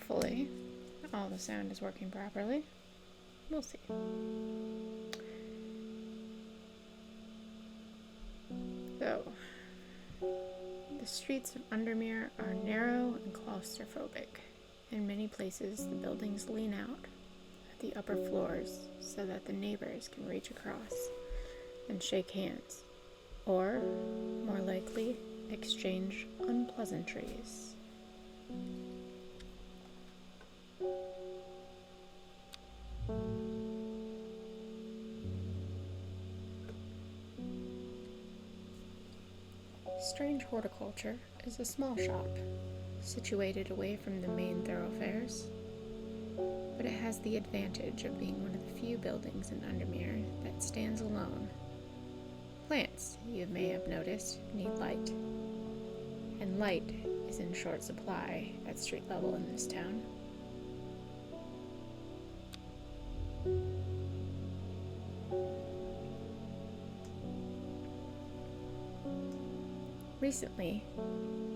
Hopefully, all the sound is working properly. We'll see. So, the streets of Undermere are narrow and claustrophobic. In many places, the buildings lean out at the upper floors so that the neighbors can reach across and shake hands, or, more likely, exchange unpleasantries. Strange Horticulture is a small shop, situated away from the main thoroughfares, but it has the advantage of being one of the few buildings in Undermere that stands alone. Plants, you may have noticed, need light, and light is in short supply at street level in this town. Recently,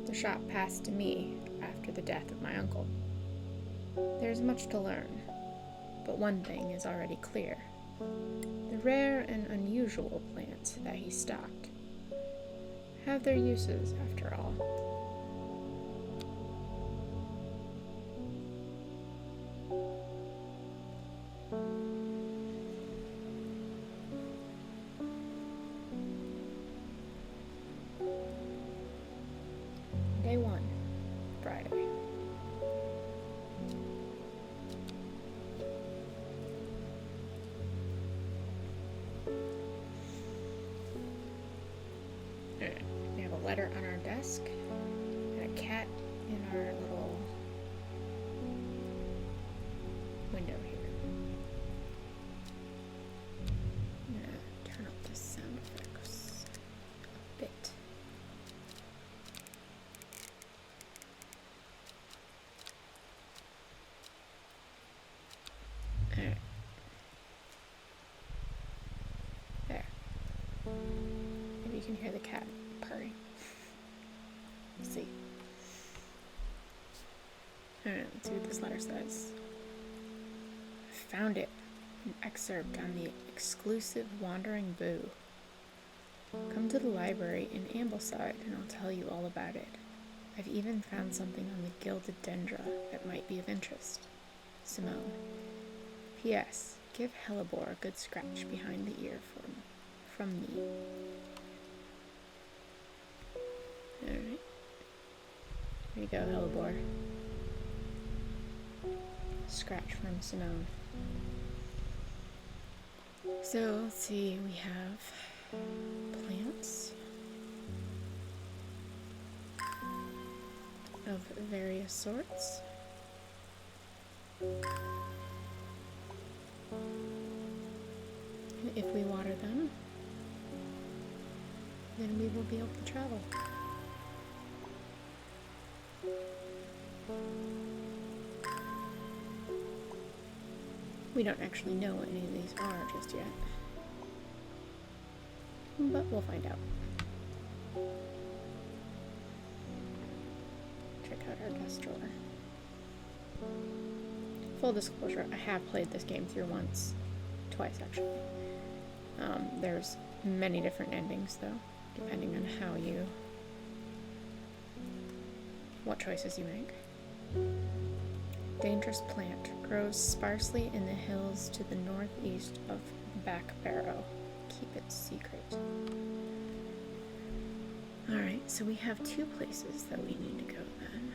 the shop passed to me after the death of my uncle. There's much to learn, but one thing is already clear. The rare and unusual plants that he stocked have their uses after all. Day 1, Friday. We have a letter on our desk and a cat in our little window here. I'm gonna turn up the sound effects a bit. Alright. There. Maybe you can hear the cat purring. Let's see. Alright, let's see what this letter says. I found it. An excerpt on the exclusive Wandering Boo. Come to the library in Ambleside and I'll tell you all about it. I've even found something on the gilded dendra that might be of interest. Simone. P.S. Give Hellebore a good scratch behind the ear from me. Alright. Here you go, Hellebore. Scratch from Simone. So, let's see, we have plants of various sorts. And if we water them, then we will be able to travel. We don't actually know what any of these are just yet, but we'll find out. Check out our desk drawer. Full disclosure, I have played this game through twice actually. There's many different endings though, depending on what choices you make. Dangerous plant grows sparsely in the hills to the northeast of Back Barrow. Keep it secret. Alright, so we have 2 places that we need to go then.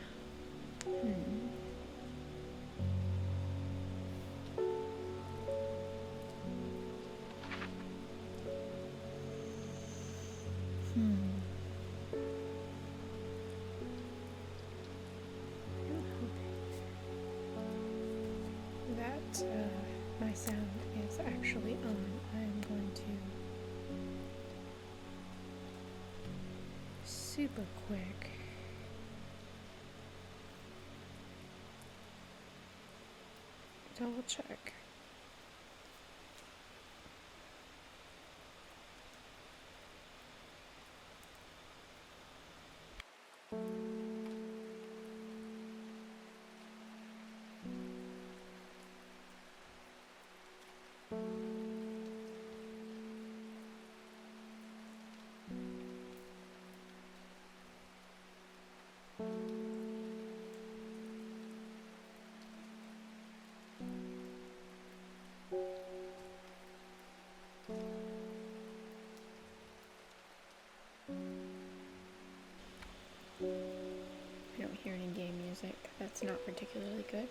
My sound is actually on. I'm going to super quick double check. music. That's not particularly good.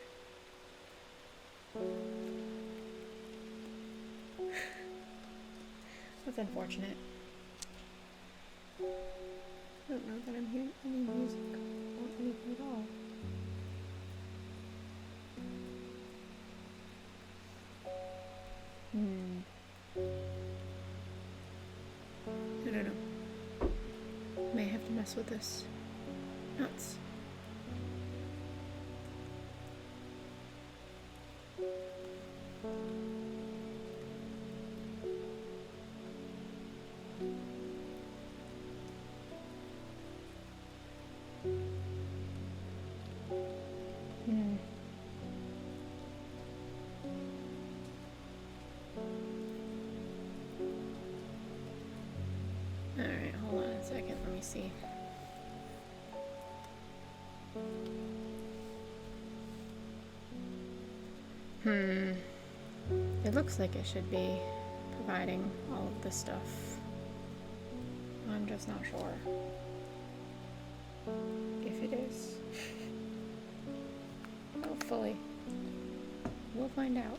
That's unfortunate. I don't know that I'm hearing any music or anything at all. I don't know. May have to mess with this. Nuts. Alright, hold on a second, let me see. It looks like it should be providing all of this stuff. I'm just not sure if it is. Hopefully. We'll find out.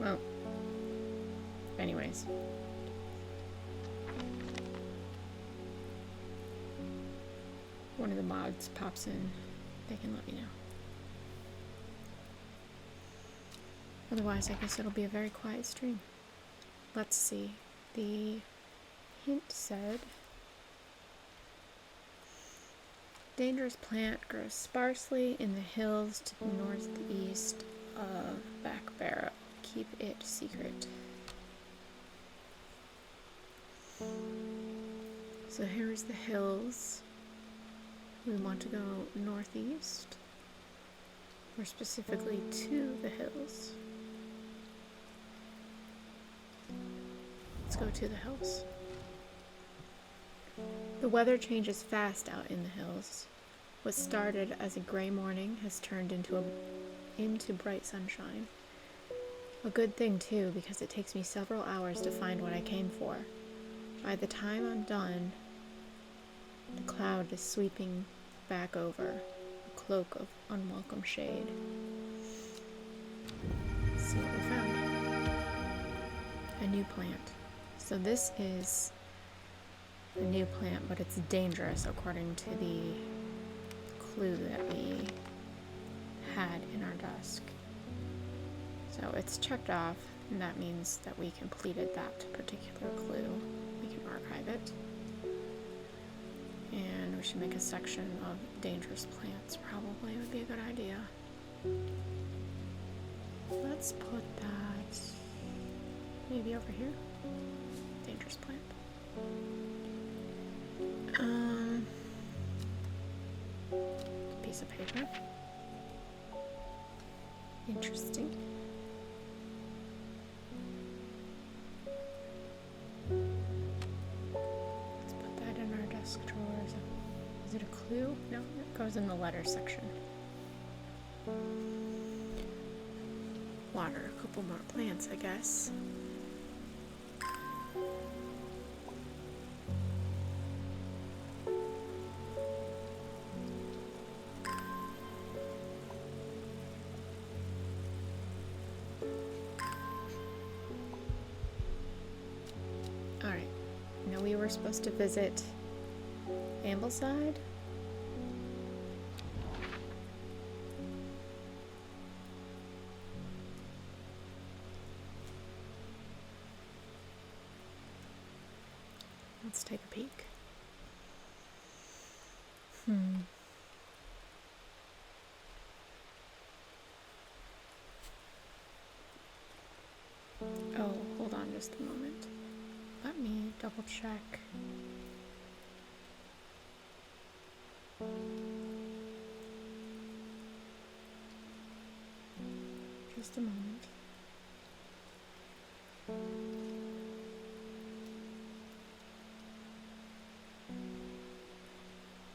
Well, anyways. One of the mods pops in, they can let me know. Otherwise, I guess it'll be a very quiet stream. Let's see. The hint said, dangerous plant grows sparsely in the hills to the northeast of Back Barrow. Keep it secret. So here's the hills. We want to go northeast, or specifically to the hills. Let's go to the hills. The weather changes fast out in the hills. What started as a gray morning has turned into bright sunshine. A good thing too, because it takes me several hours to find what I came for. By the time I'm done, the cloud is sweeping back over, a cloak of unwelcome shade. Let's see what we found. A new plant. So this is a new plant, but it's dangerous according to the clue that we had in our desk. So it's checked off, and that means that we completed that particular clue. We can archive it. And we should make a section of dangerous plants, probably would be a good idea. Let's put that maybe over here. Dangerous plant. Piece of paper. Interesting. Let's put that in our desk drawers. Is it a clue? No, it goes in the letter section. Water a couple more plants, I guess. Alright, now we were supposed to visit Ambleside. Let's take a peek. Oh, hold on just a moment. Let me double check. Just a moment.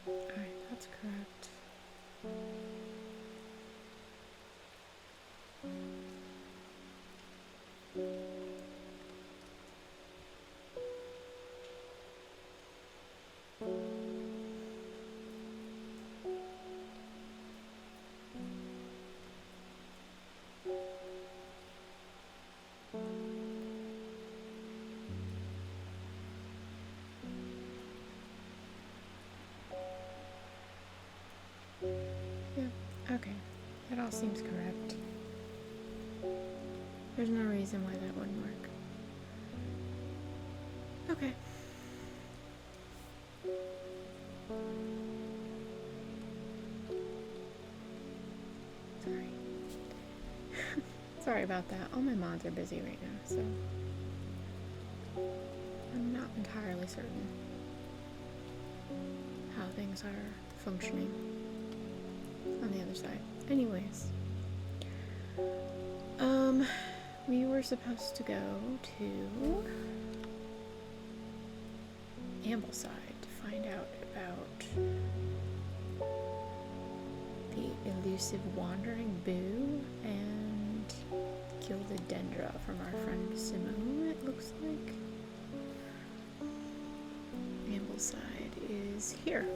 Alright, that's correct. all seems correct. There's no reason why that wouldn't work. Okay. Sorry. Sorry about that. All my mods are busy right now, so I'm not entirely certain how things are functioning on the other side. Anyways, we were supposed to go to Ambleside to find out about the elusive wandering boo and gilded dendra from our friend Simone, it looks like. Ambleside is here.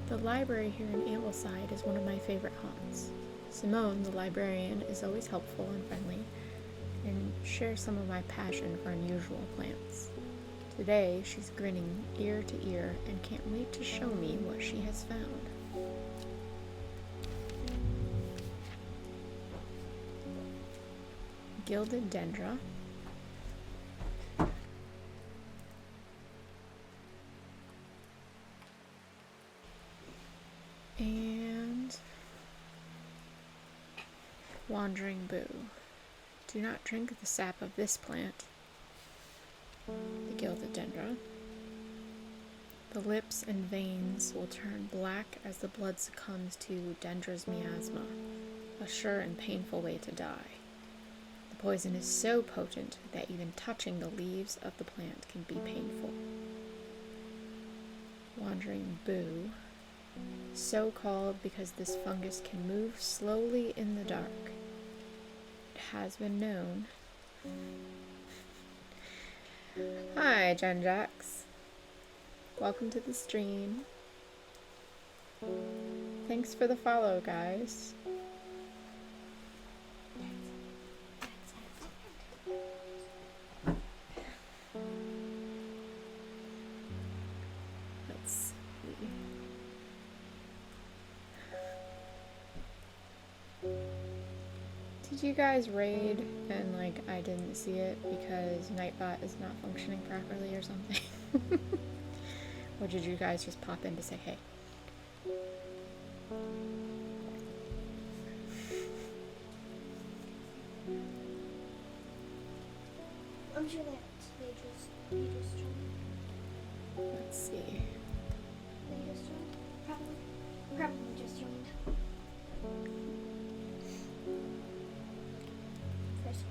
The library here in Ambleside is one of my favorite haunts. Simone, the librarian, is always helpful and friendly and shares some of my passion for unusual plants. Today, she's grinning ear to ear and can't wait to show me what she has found. Gilded dendra. And wandering boo. Do not drink the sap of this plant. The gilded dendra. The lips and veins will turn black as the blood succumbs to dendra's miasma, a sure and painful way to die. The poison is so potent that even touching the leaves of the plant can be painful. Wandering boo. So called because this fungus can move slowly in the dark. It has been known. Hi, Genjax. Welcome to the stream. Thanks for the follow, guys. Let's see. Did you guys raid and I didn't see it because Nightbot is not functioning properly or something? Or did you guys just pop in to say hey? I'm sure that they just joined. Let's see. They just joined? Probably just joined. First,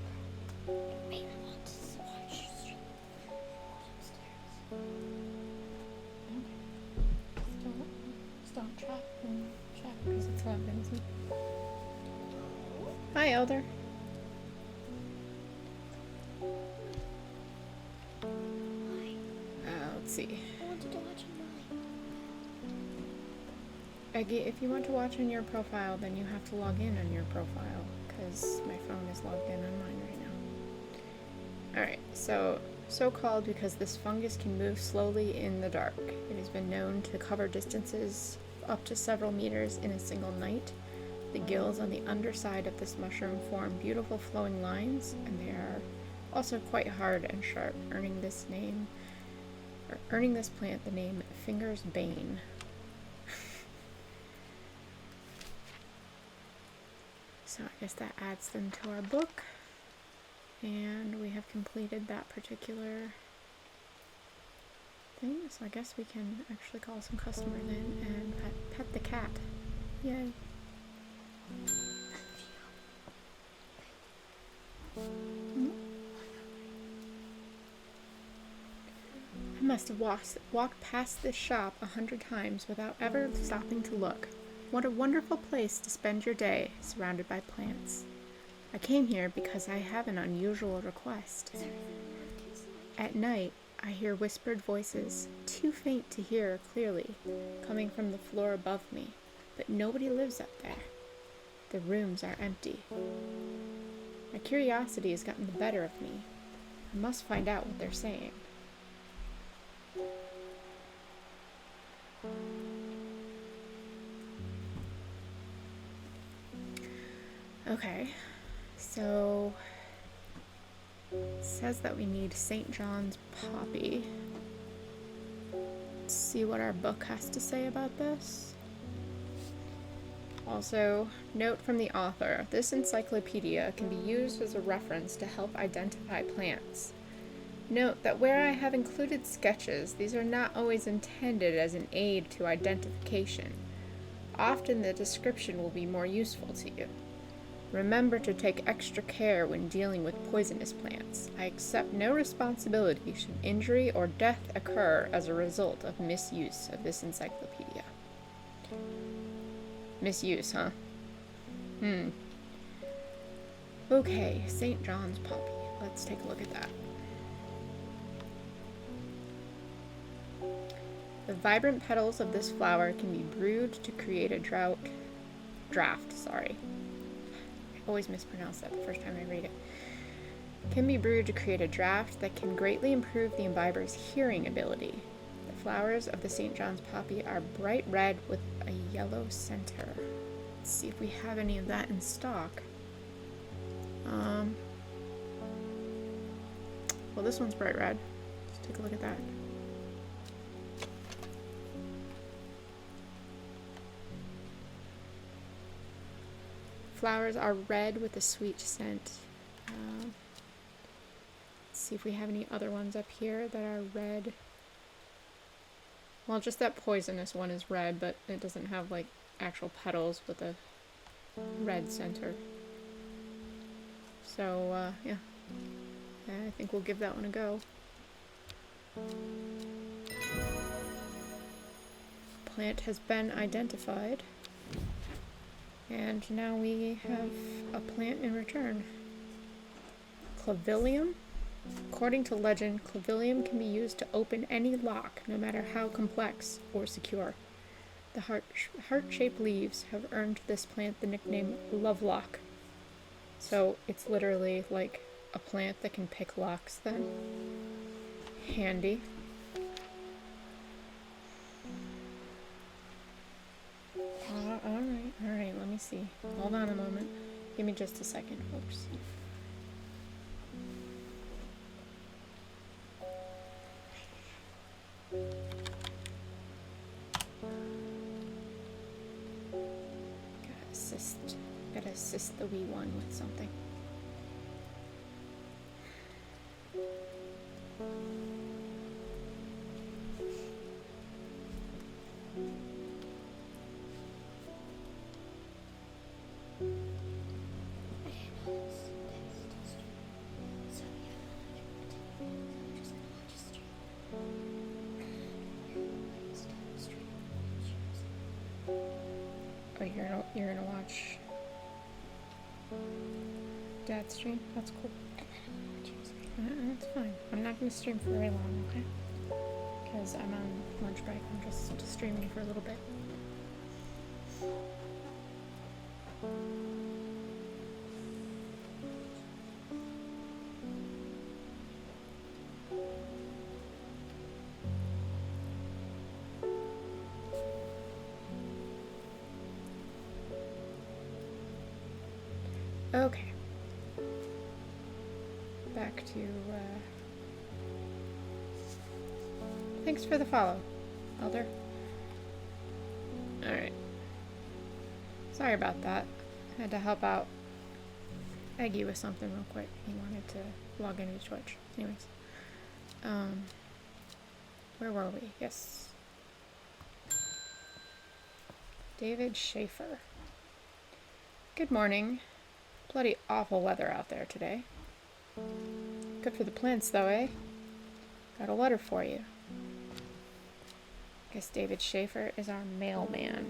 maybe I want to watch stream upstairs. Don't trap and chat because it's logged in, isn't it? Hi, Elder. Let's see. I wanted to watch mine. If you want to watch on your profile, then you have to log in on your profile because my phone is logged in on mine right now. Alright, so called because this fungus can move slowly in the dark. It has been known to cover distances up to several meters in a single night. The gills on the underside of this mushroom form beautiful flowing lines, and they are also quite hard and sharp, earning this plant the name Finger's Bane. So I guess that adds them to our book. And we have completed that particular thing. So I guess we can actually call some customers in and pet the cat. Yay. I must have walked past this shop 100 times without ever stopping to look. What a wonderful place to spend your day, surrounded by plants. I came here because I have an unusual request. At night, I hear whispered voices, too faint to hear clearly, coming from the floor above me, but nobody lives up there. The rooms are empty. My curiosity has gotten the better of me. I must find out what they're saying. Okay, so it says that we need St. John's poppy. Let's see what our book has to say about this. Also, note from the author, this encyclopedia can be used as a reference to help identify plants. Note that where I have included sketches, these are not always intended as an aid to identification. Often the description will be more useful to you. Remember to take extra care when dealing with poisonous plants. I accept no responsibility should injury or death occur as a result of misuse of this encyclopedia. Misuse, huh? Okay, St. John's poppy. Let's take a look at that. The vibrant petals of this flower can be brewed to create a draft. I always mispronounce that the first time I read it. Can be brewed to create a draft that can greatly improve the imbiber's hearing ability. The flowers of the St. John's poppy are bright red with a yellow center. Let's see if we have any of that in stock. Well, this one's bright red. Let's take a look at that. Flowers are red with a sweet scent. Let's see if we have any other ones up here that are red. Well, just that poisonous one is red, but it doesn't have like actual petals with a red center. So, yeah. I think we'll give that one a go. Plant has been identified. And now we have a plant in return. Clavilium? According to legend, clavilium can be used to open any lock, no matter how complex or secure. The heart-shaped leaves have earned this plant the nickname Lovelock. So it's literally like a plant that can pick locks then. Handy. Alright, let me see. Hold on a moment. Give me just a second, folks. Gotta assist the wee one with something. Oh, you're gonna watch Dad's stream? That's cool. That's fine. I'm not gonna stream for very long, okay? Because I'm on lunch break. I'm just streaming for a little bit. Okay. Back to, thanks for the follow, Elder. Alright. Sorry about that. I had to help out Eggy with something real quick. He wanted to log into Twitch. Anyways. Where were we? Yes. David Schaefer. Good morning. Bloody awful weather out there today. Good for the plants though, eh? Got a letter for you. Guess David Schaefer is our mailman.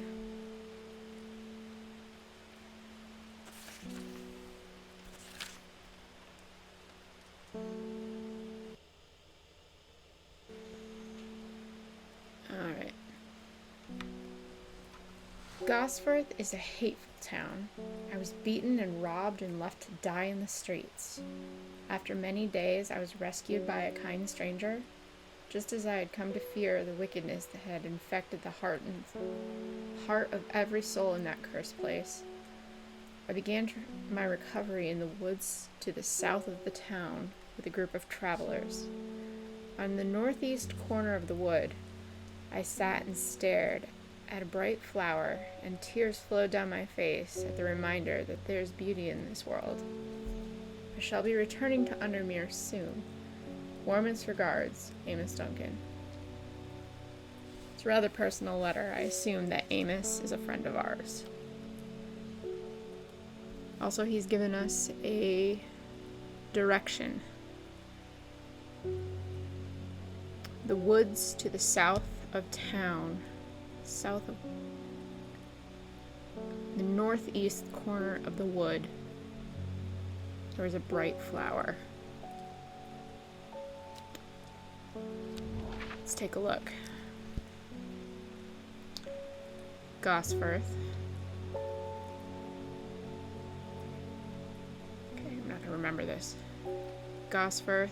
Alright. Gosforth is a hateful town. I was beaten and robbed and left to die in the streets. After many days, I was rescued by a kind stranger, just as I had come to fear the wickedness that had infected the heart of every soul in that cursed place. I began my recovery in the woods to the south of the town with a group of travelers. On the northeast corner of the wood, I sat and stared at a bright flower, and tears flowed down my face at the reminder that there's beauty in this world. I shall be returning to Undermere soon. Warmest regards, Amos Duncan. It's a rather personal letter. I assume that Amos is a friend of ours. Also, he's given us a direction. The woods to the south of town, south of the northeast corner of the wood, there was a bright flower. Let's take a look. Gosforth. Okay, I'm not gonna remember this. Gosforth,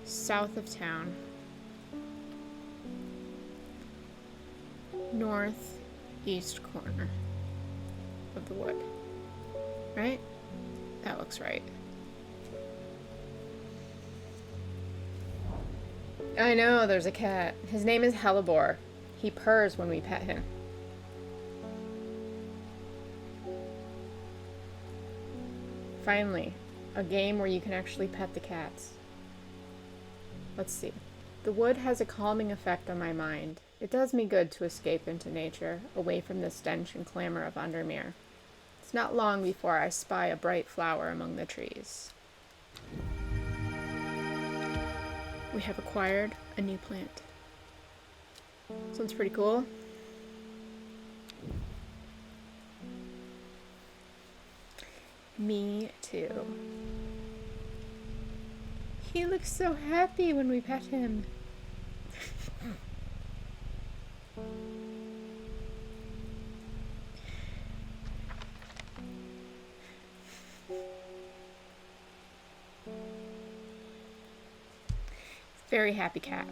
south of town, northeast corner of the wood. Right? That looks right. I know, there's a cat. His name is Hellebore. He purrs when we pet him. Finally, a game where you can actually pet the cats. Let's see. The wood has a calming effect on my mind. It does me good to escape into nature, away from the stench and clamor of Undermere. It's not long before I spy a bright flower among the trees. We have acquired a new plant. Sounds pretty cool. Me too. He looks so happy when we pet him. Very happy cat.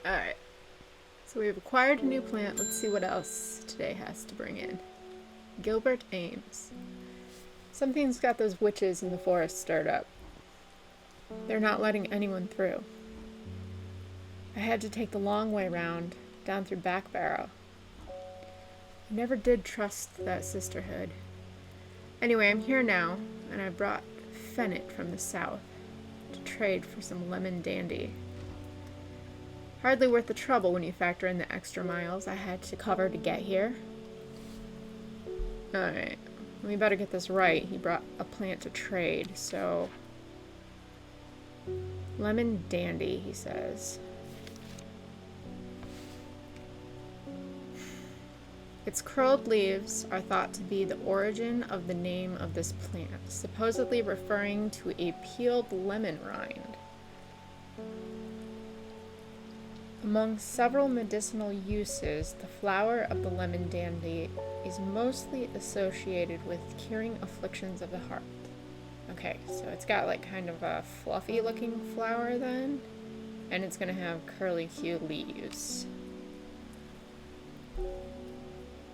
Alright. So we've acquired a new plant. Let's see what else today has to bring in. Gilbert Ames. Something's got those witches in the forest stirred up. They're not letting anyone through. I had to take the long way round, down through Back Barrow. I never did trust that sisterhood. Anyway, I'm here now, and I brought Fennett from the south to trade for some lemon dandy. Hardly worth the trouble when you factor in the extra miles I had to cover to get here. Alright, we better get this right. He brought a plant to trade, so... lemon dandy, he says. Its curled leaves are thought to be the origin of the name of this plant, supposedly referring to a peeled lemon rind. Among several medicinal uses, the flower of the lemon dandy is mostly associated with curing afflictions of the heart. Okay, so it's got like kind of a fluffy looking flower then, and it's gonna have curly Q leaves.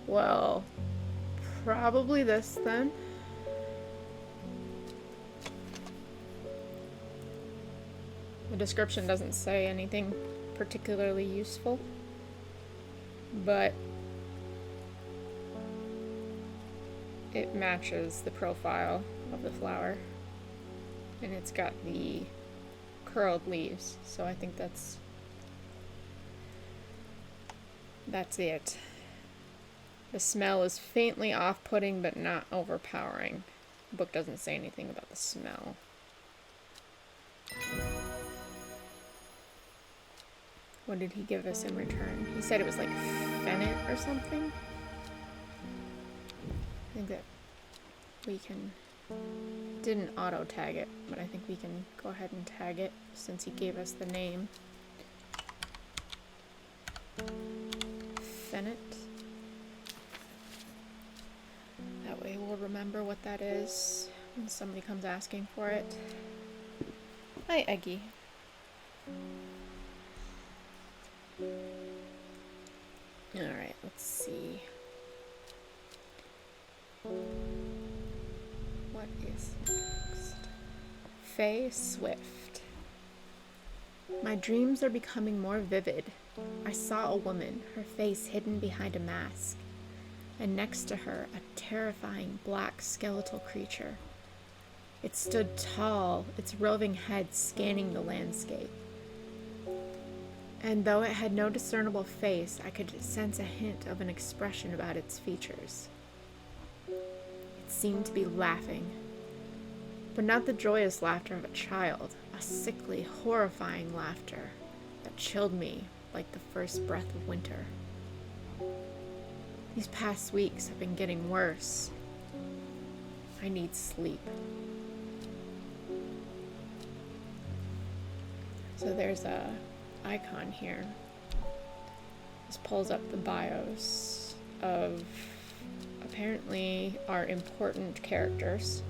Well, probably this then. The description doesn't say anything particularly useful, but it matches the profile of the flower, and it's got the curled leaves, so I think that's it. The smell is faintly off-putting, but not overpowering. The book doesn't say anything about the smell. What did he give us in return? He said it was like Fennett or something? I think that we can... didn't auto-tag it, but I think we can go ahead and tag it since he gave us the name. Fennett. That way we'll remember what that is when somebody comes asking for it. Hi, Eggy. Alright, let's see. What is next? Faye Swift. My dreams are becoming more vivid. I saw a woman, her face hidden behind a mask, and next to her, a terrifying black skeletal creature. It stood tall, its roving head scanning the landscape. And though it had no discernible face, I could sense a hint of an expression about its features. It seemed to be laughing, but not the joyous laughter of a child, a sickly, horrifying laughter that chilled me like the first breath of winter. These past weeks have been getting worse. I need sleep. So there's a icon here. This pulls up the bios of apparently our important characters.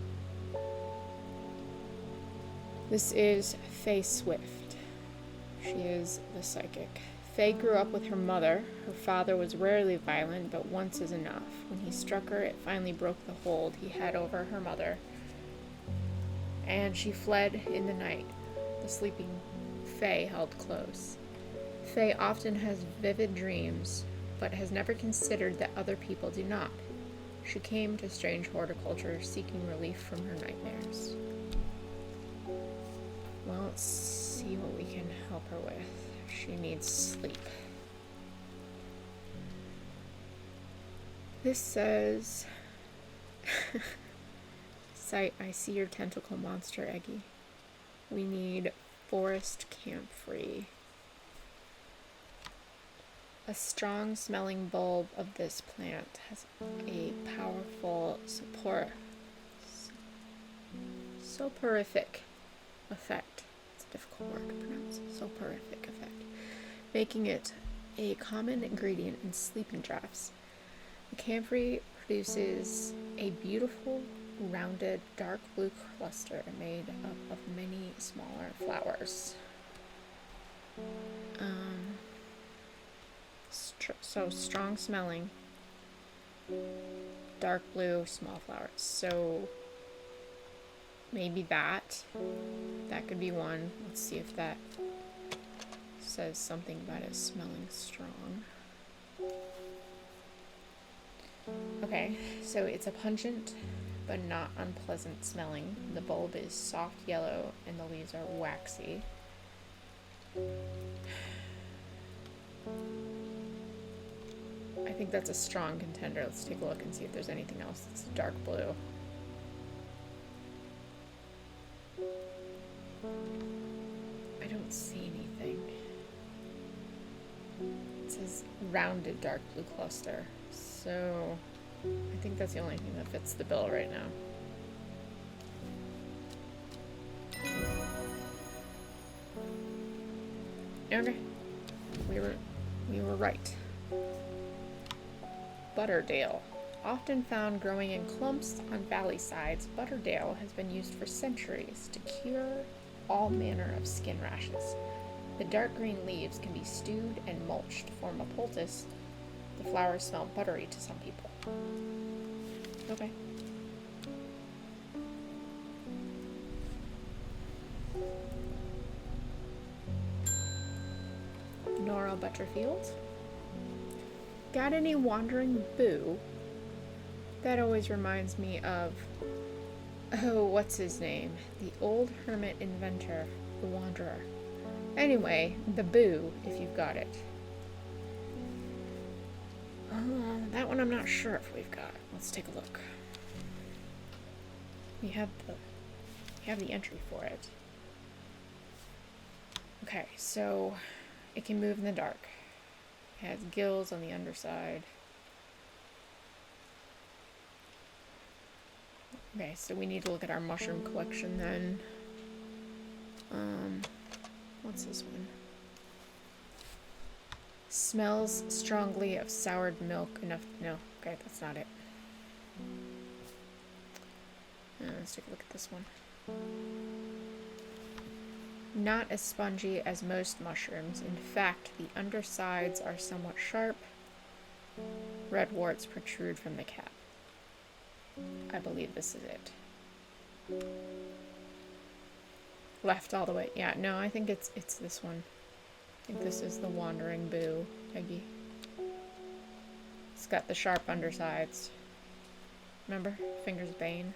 This is Faye Swift. She is the psychic. Faye grew up with her mother. Her father was rarely violent, but once is enough. When he struck her, it finally broke the hold he had over her mother, and she fled in the night. The sleeping Faye held close. Faye often has vivid dreams, but has never considered that other people do not. She came to strange horticulture seeking relief from her nightmares. Well, let's see what we can help her with. She needs sleep. This says, I see your tentacle monster, Eggy. We need forest camphor. A strong smelling bulb of this plant has a powerful soporific effect. It's a difficult word to pronounce. Soporific effect, making it a common ingredient in sleeping drafts. The camphor produces a beautiful, rounded, dark blue cluster made up of many smaller flowers. So strong smelling, dark blue, small flowers. So maybe that could be one. Let's see if that says something about it smelling strong. Okay, so it's a pungent but not unpleasant smelling. The bulb is soft yellow and the leaves are waxy. I think that's a strong contender. Let's take a look and see if there's anything else that's dark blue. I don't see anything. It says rounded dark blue cluster. So I think that's the only thing that fits the bill right now. Okay. We were right. Butterdale. Often found growing in clumps on valley sides, Butterdale has been used for centuries to cure all manner of skin rashes. The dark green leaves can be stewed and mulched to form a poultice. The flowers smell buttery to some people. Okay. Nora Butterfield. Got any wandering boo? That always reminds me of, what's his name? The old hermit inventor, the Wanderer. Anyway, the boo, if you've got it. That one I'm not sure if we've got. Let's take a look. We have the entry for it. Okay, so it can move in the dark. It has gills on the underside. Okay, so we need to look at our mushroom collection then. What's this one? Smells strongly of soured milk enough. No, okay, that's not it. Let's take a look at this one. Not as spongy as most mushrooms. In fact, the undersides are somewhat sharp, Red warts protrude from the cap. I believe this is it. Left all the way. Yeah, no, I think it's this one. I think this is the wandering boo, Peggy. It's got the sharp undersides. Remember? Finger's bane.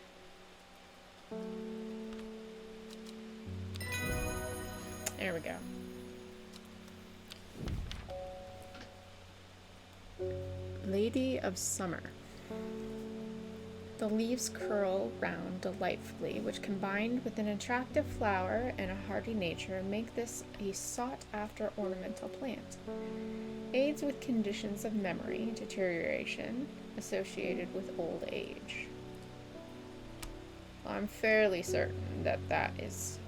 There we go. Lady of Summer. The leaves curl round delightfully, which combined with an attractive flower and a hardy nature make this a sought-after ornamental plant. Aids with conditions of memory deterioration associated with old age. Well, I'm fairly certain that that is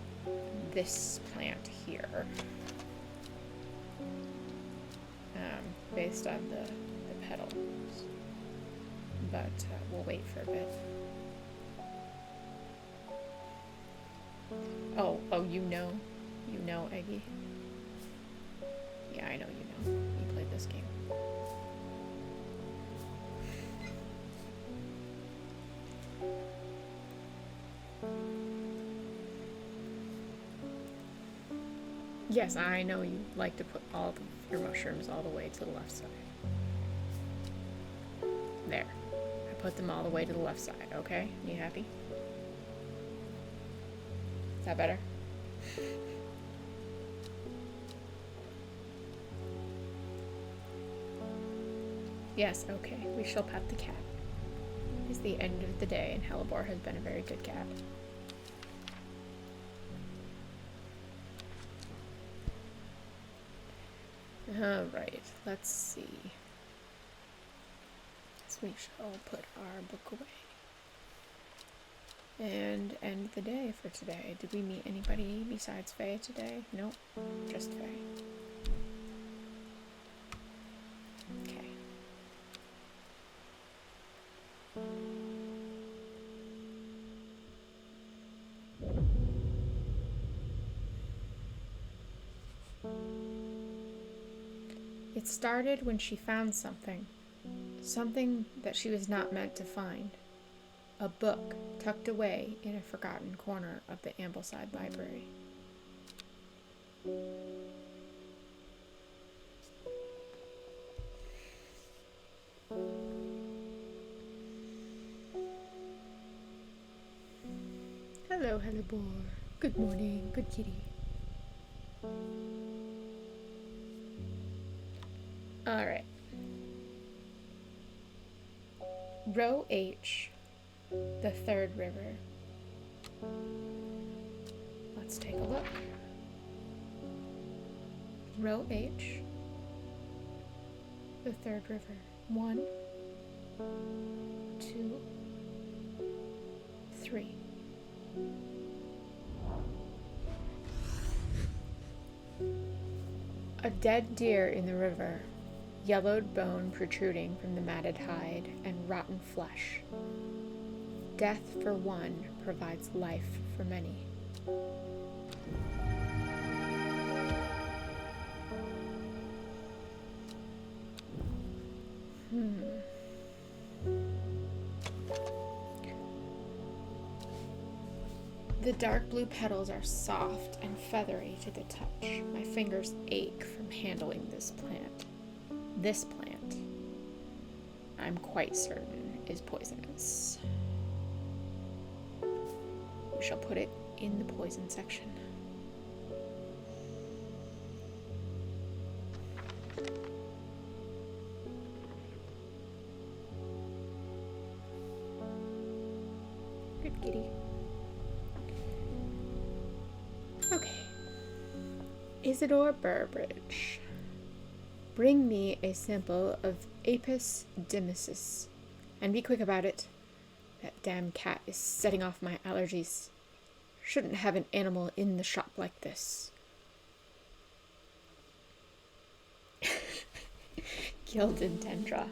this plant here. Based on the petals. But we'll wait for a bit. Oh, you know, Eggy. Yeah, I know you know. You played this game. Yes, I know you like to put all of your mushrooms all the way to the left side. There. I put them all the way to the left side, okay? You happy? Is that better? Yes, okay. We shall pet the cat. It's the end of the day, and Hellebore has been a very good cat. Alright, let's see. So we shall put our book away. And end the day for today. Did we meet anybody besides Faye today? Nope, just Faye. Okay. It started when she found something. Something that she was not meant to find. A book tucked away in a forgotten corner of the Ambleside Library. Hello, Hellebore. Good morning, good kitty. Alright. Row H, the third river. Let's take a look. Row H, the third river. 1, 2, 3. A dead deer in the river. Yellowed bone protruding from the matted hide, and rotten flesh. Death for one provides life for many. The dark blue petals are soft and feathery to the touch. My fingers ache from handling this plant. This plant, I'm quite certain, is poisonous. We shall put it in the poison section. Good kitty. Okay. Isidore Burbridge. Bring me a sample of Apis demesis, and be quick about it. That damn cat is setting off my allergies. Shouldn't have an animal in the shop like this. Gilded Tendra.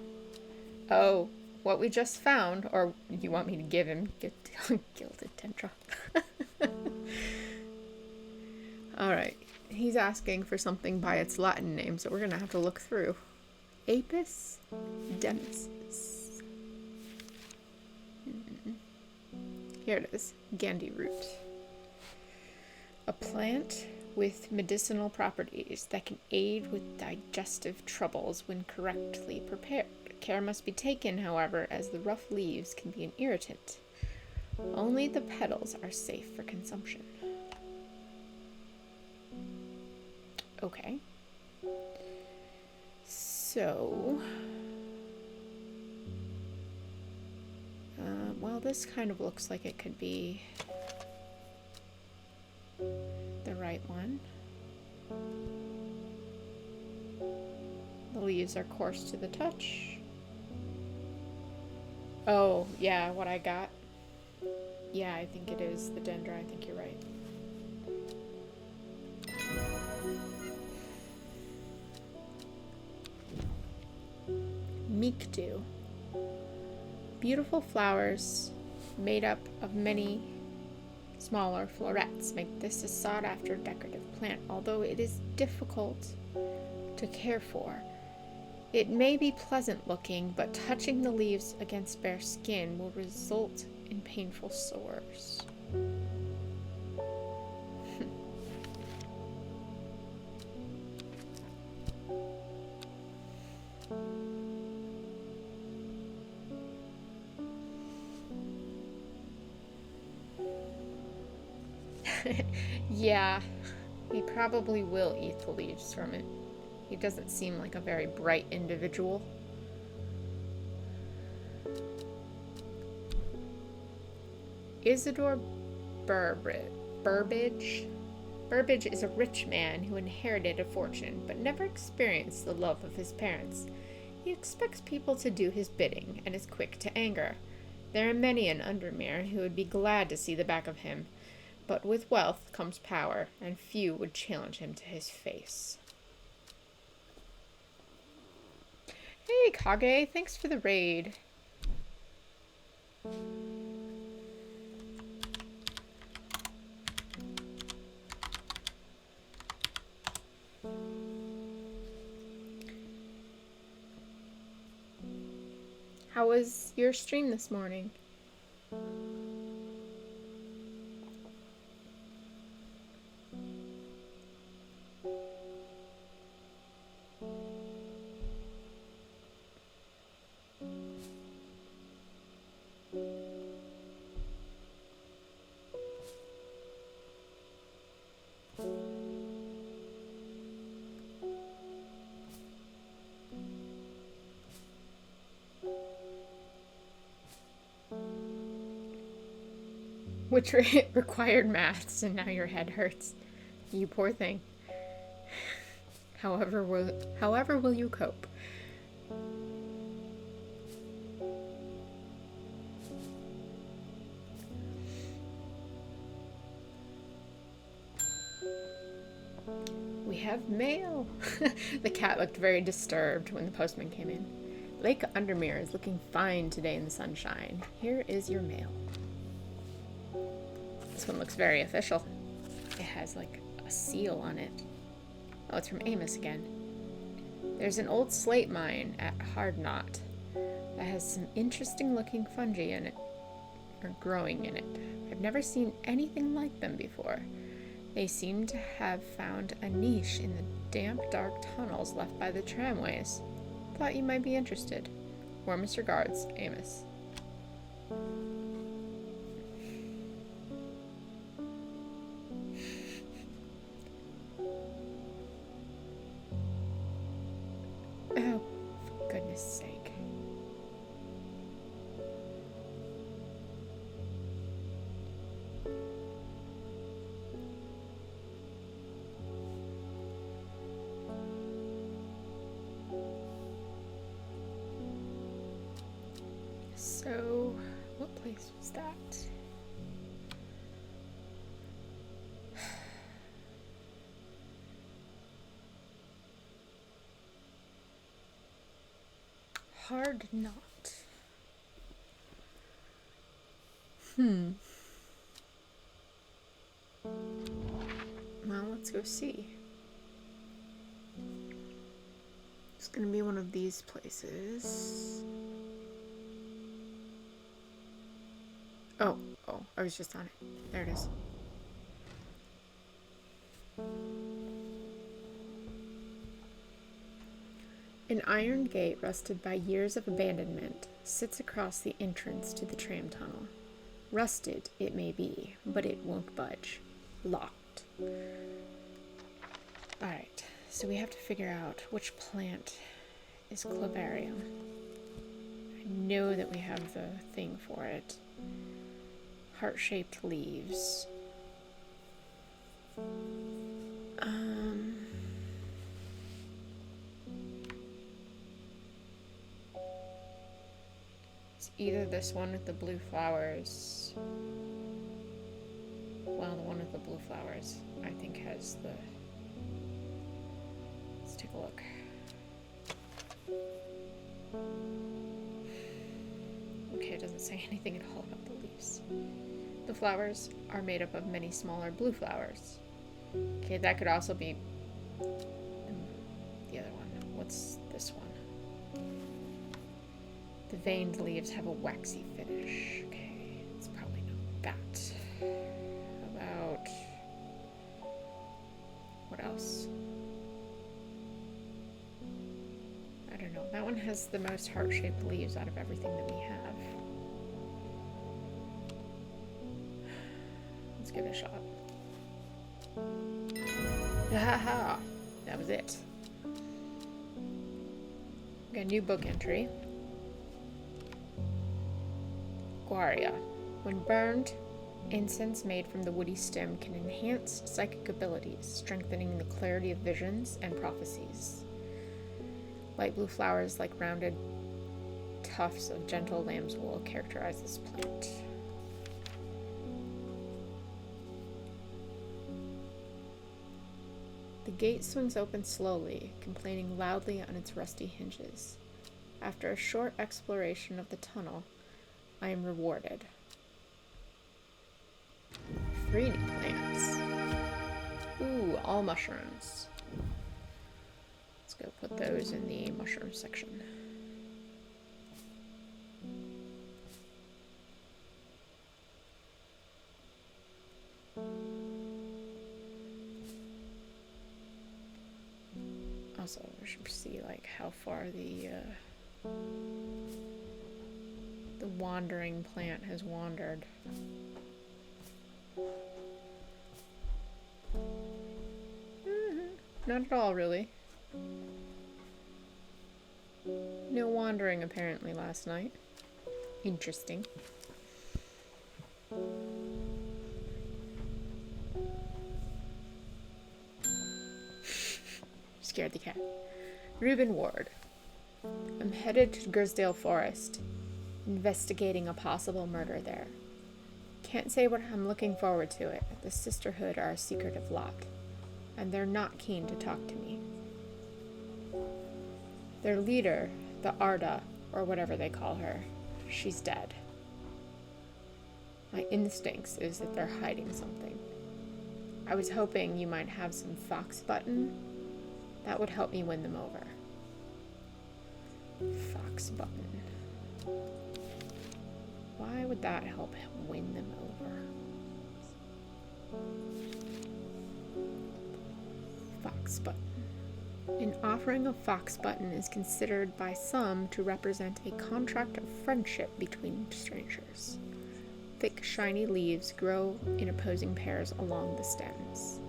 Oh, what we just found, or you want me to give him Gilded Tendra. Alright. He's asking for something by its Latin name, so we're gonna have to look through. Apis demesis. Here it is, Gandhi root. A plant with medicinal properties that can aid with digestive troubles when correctly prepared. Care must be taken, however, as the rough leaves can be an irritant. Only the petals are safe for consumption. Okay. So, well, this kind of looks like it could be the right one. The leaves are coarse to the touch. Oh, yeah, what I got. Yeah, I think it is the dendra. I think you're right. Mikdu. Beautiful flowers made up of many smaller florets make this a sought-after decorative plant, although it is difficult to care for. It may be pleasant looking, but touching the leaves against bare skin will result in painful sores. Yeah, he probably will eat the leaves from it. He doesn't seem like a very bright individual. Isidore Burbage. Burbage is a rich man who inherited a fortune, but never experienced the love of his parents. He expects people to do his bidding, and is quick to anger. There are many in Undermere who would be glad to see the back of him, but with wealth comes power, and few would challenge him to his face. Hey, Kage, thanks for the raid. How was your stream this morning? Which required maths, and now your head hurts. You poor thing. However will you cope? We have mail. The cat looked very disturbed when the postman came in. Lake Undermere is looking fine today in the sunshine. Here is your mail. This one looks very official. It has like a seal on it. Oh, it's from Amos again. There's an old slate mine at Hardknot that has some interesting looking fungi in it, or growing in it. I've never seen anything like them before. They seem to have found a niche in the damp, dark tunnels left by the tramways. Thought you might be interested. Warmest regards, Amos. Oh, for goodness sake. So, what place was that? Hardknot. Well, let's go see. It's gonna be one of these places. Oh, I was just on it. There it is. An iron gate rusted by years of abandonment sits across the entrance to the tram tunnel. Rusted, it may be, but it won't budge. Locked. Alright, so we have to figure out which plant is Clavarium. I know that we have the thing for it. Heart-shaped leaves. It's either this one with the blue flowers. Well, the one with the blue flowers, I think, has the... Let's take a look. Okay, it doesn't say anything at all about the leaves. The flowers are made up of many smaller blue flowers. Okay, that could also be the other one. What's this one? The veined leaves have a waxy finish. Okay, it's probably not that. How about... what else? I don't know. That one has the most heart-shaped leaves out of everything that we have. Let's give it a shot. Ha! That was it. Got a new book entry. Guaria. When burned, incense made from the woody stem can enhance psychic abilities, strengthening the clarity of visions and prophecies. Light blue flowers like rounded tufts of gentle lamb's wool characterize this plant. The gate swings open slowly, complaining loudly on its rusty hinges. After a short exploration of the tunnel, I am rewarded. 3 new plants. Ooh, all mushrooms. Let's go put those in the mushroom section. Also, we should see like how far the wandering plant has wandered. Not at all, really. No wandering apparently last night. Interesting. Scared the cat. Reuben Ward. I'm headed to Grisdale Forest, investigating a possible murder there. Can't say what I'm looking forward to it. The Sisterhood are a secretive lot, and they're not keen to talk to me. Their leader, the Arda, or whatever they call her, she's dead. My instincts is that they're hiding something. I was hoping you might have some fox button. That would help me win them over. Fox button. Why would that help win them over? Fox button. An offering of fox button is considered by some to represent a contract of friendship between strangers. Thick, shiny leaves grow in opposing pairs along the stems.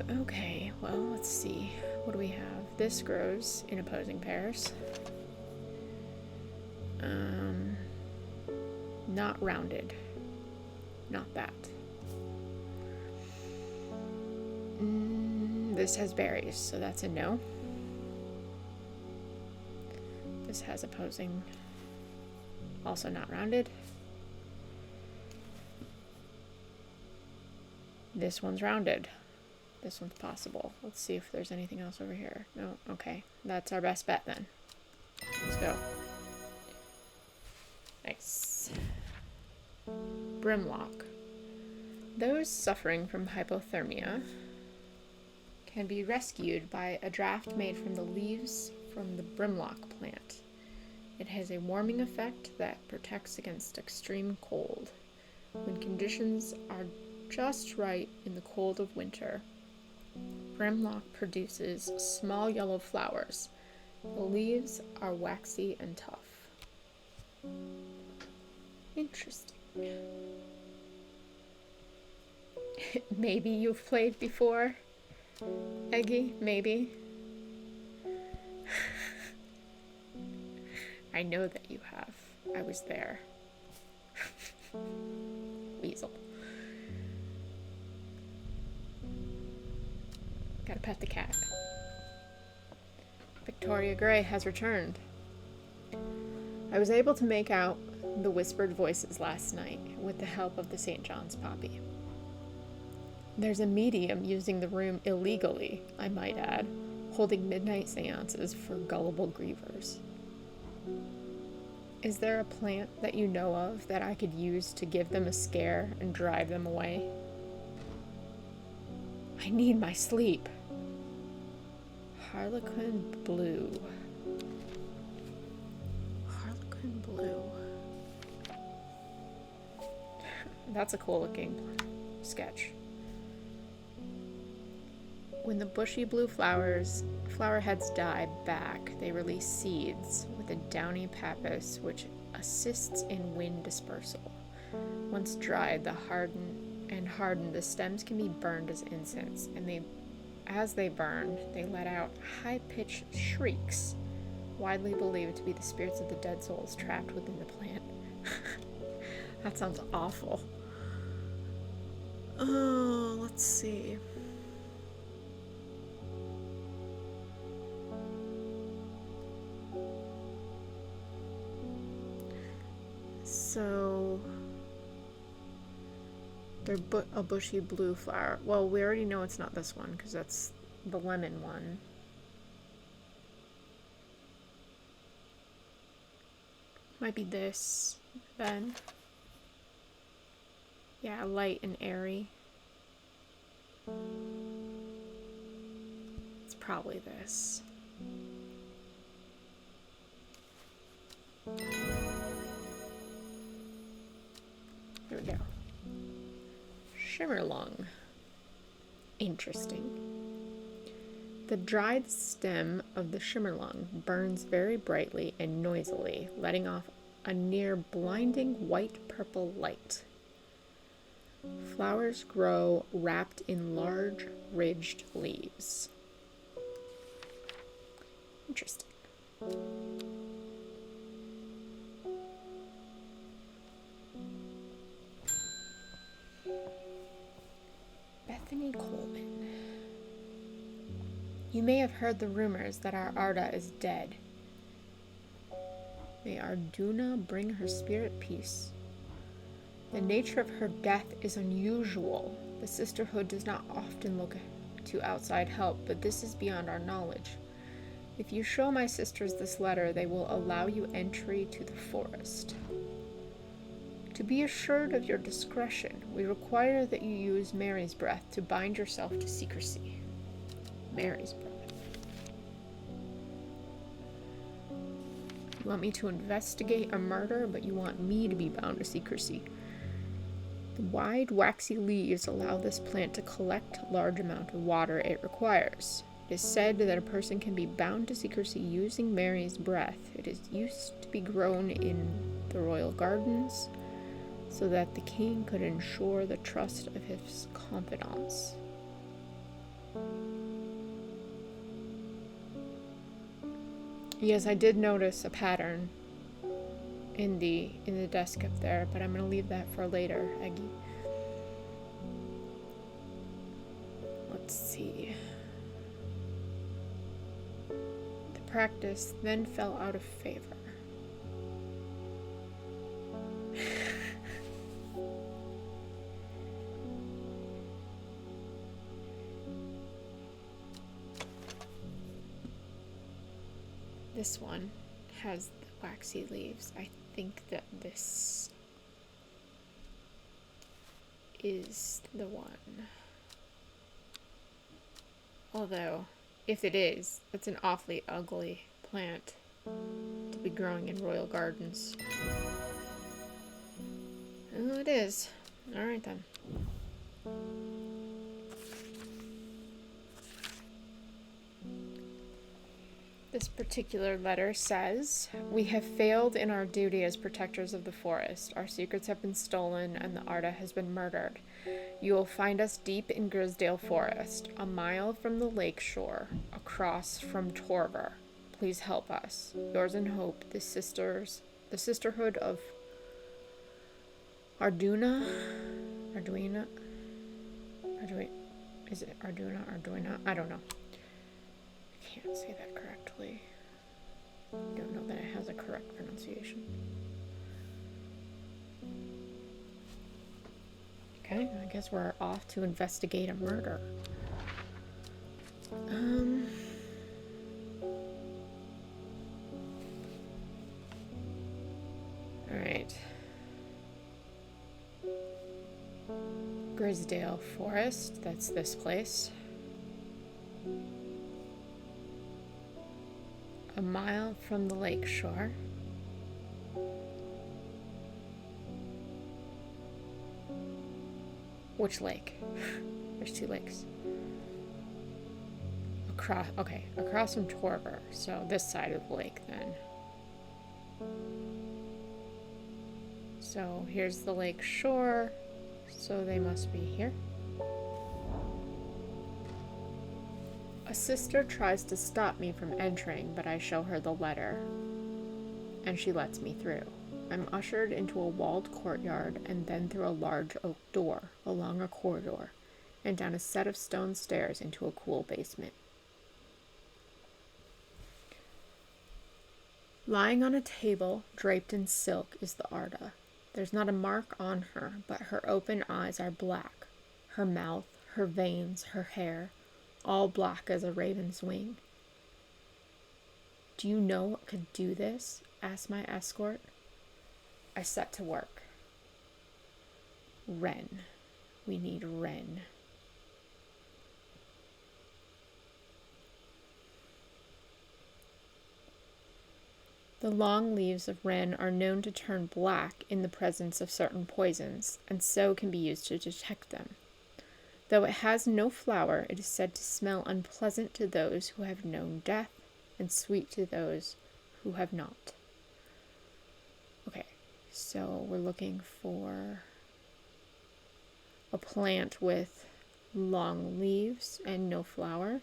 Okay, well, let's see. What do we have? This grows in opposing pairs. Not rounded. Not that. This has berries, so that's a no. This has opposing. Also not rounded. This one's rounded. This one's possible. Let's see if there's anything else over here. No, okay. That's our best bet then. Let's go. Nice. Brimlock. Those suffering from hypothermia can be rescued by a draft made from the leaves from the brimlock plant. It has a warming effect that protects against extreme cold. When conditions are just right in the cold of winter, brimlock produces small yellow flowers. The leaves are waxy and tough. Interesting. Maybe you've played before, Eggy? Maybe? I know that you have. I was there. Weasel. Gotta pet the cat. Victoria Gray has returned. I was able to make out the whispered voices last night with the help of the St. John's poppy. There's a medium using the room illegally, I might add, holding midnight seances for gullible grievers. Is there a plant that you know of that I could use to give them a scare and drive them away? I need my sleep. Harlequin blue. Harlequin blue. That's a cool looking sketch. When the bushy blue flower heads die back, they release seeds with a downy pappus which assists in wind dispersal. Once dried, hardened, the stems can be burned as incense, and as they burn, they let out high-pitched shrieks, widely believed to be the spirits of the dead souls trapped within the plant. That sounds awful. Oh, let's see. So, they're a bushy blue flower. Well, we already know it's not this one because that's the lemon one. Might be this then. Yeah, light and airy. It's probably this. Here we go. Shimmerlung. Interesting. The dried stem of the shimmerlung burns very brightly and noisily, letting off a near blinding white-purple light. Flowers grow wrapped in large, ridged leaves. Interesting. Bethany Coleman. You may have heard the rumors that our Arda is dead. May Arduna bring her spirit peace. The nature of her death is unusual. The sisterhood does not often look to outside help, but this is beyond our knowledge. If you show my sisters this letter, they will allow you entry to the forest. To be assured of your discretion, we require that you use Mary's breath to bind yourself to secrecy. Mary's breath. You want me to investigate a murder, but you want me to be bound to secrecy. The wide, waxy leaves allow this plant to collect large amount of water it requires. It is said that a person can be bound to secrecy using Mary's breath. It is used to be grown in the royal gardens so that the king could ensure the trust of his confidants. Yes, I did notice a pattern in the desk up there, but I'm going to leave that for later, Eggy. Let's see. The practice then fell out of favor. This one has the waxy leaves. I think that this is the one. Although, if it is, that's an awfully ugly plant to be growing in royal gardens. Oh, it is. Alright then. This particular letter says, "We have failed in our duty as protectors of the forest. Our secrets have been stolen and the Arda has been murdered. You will find us deep in Grisdale Forest, a mile from the lake shore, across from Torver. Please help us. Yours in hope, the Sisterhood of Arduina? Is it Arduina? I don't know. I can't say that correctly. I don't know that it has a correct pronunciation. Okay, I guess we're off to investigate a murder. Alright. Grisdale Forest, that's this place. A mile from the lake shore. Which lake? There's two lakes. Across from Torver. So this side of the lake then. So here's the lake shore. So they must be here. A sister tries to stop me from entering, but I show her the letter, and she lets me through. I'm ushered into a walled courtyard and then through a large oak door, along a corridor, and down a set of stone stairs into a cool basement. Lying on a table, draped in silk, is the Arda. There's not a mark on her, but her open eyes are black. Her mouth, her veins, her hair, all black as a raven's wing. Do you know what could do this? Asked my escort. I set to work. Wren. We need wren. The long leaves of wren are known to turn black in the presence of certain poisons, and so can be used to detect them. Though it has no flower, it is said to smell unpleasant to those who have known death, and sweet to those who have not. Okay, so we're looking for a plant with long leaves and no flower.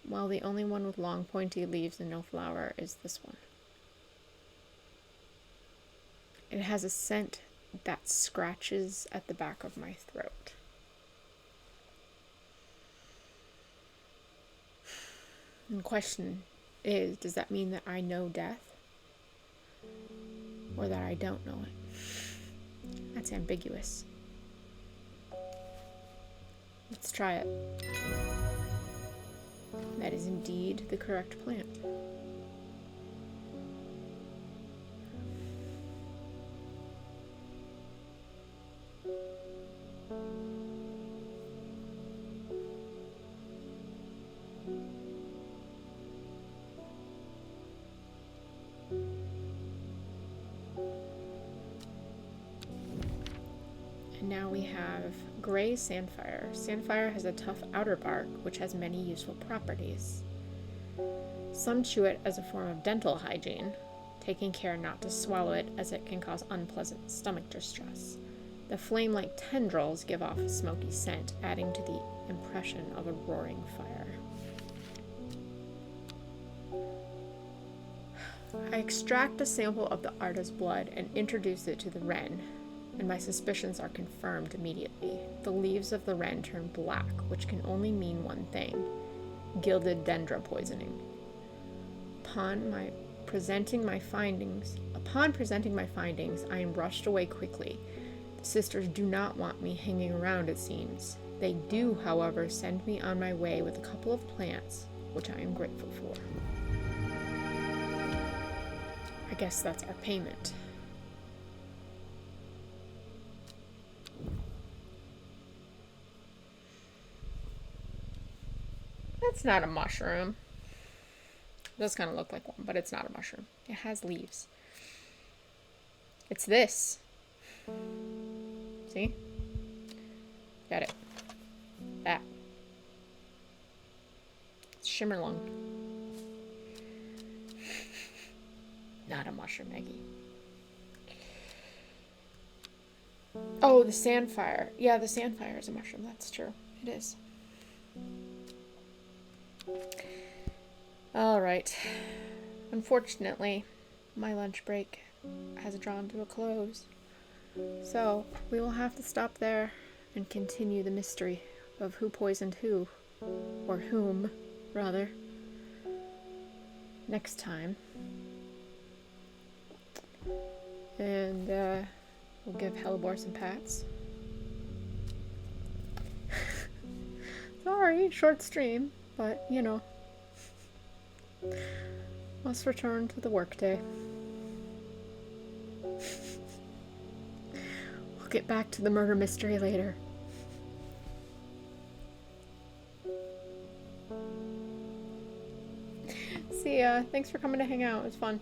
Well, the only one with long pointy leaves and no flower is this one. It has a scent that scratches at the back of my throat. And the question is, does that mean that I know death? Or that I don't know it? That's ambiguous. Let's try it. That is indeed the correct plant. And now we have gray sandfire. Sandfire has a tough outer bark, which has many useful properties. Some chew it as a form of dental hygiene, taking care not to swallow it as it can cause unpleasant stomach distress. The flame-like tendrils give off a smoky scent, adding to the impression of a roaring fire. I extract a sample of the Arda's blood and introduce it to the wren, and my suspicions are confirmed immediately. The leaves of the wren turn black, which can only mean one thing: gilded dendra poisoning. Upon presenting my findings, I am rushed away quickly. The sisters do not want me hanging around, it seems. They do, however, send me on my way with a couple of plants, which I am grateful for. I guess that's our payment. That's not a mushroom. It does kind of look like one, but it's not a mushroom. It has leaves. It's this. See? Got it. That. It's Shimmerlung. Not a mushroom, Maggie. Oh, the sandfire. Yeah, the sandfire is a mushroom. That's true. It is. All right. Unfortunately, my lunch break has drawn to a close. So, we will have to stop there and continue the mystery of who poisoned who, or whom, rather, next time. And, we'll give Hellebore some pats. Sorry, short stream, but, you know. Let's return to the workday. We'll get back to the murder mystery later. See ya. Thanks for coming to hang out. It was fun.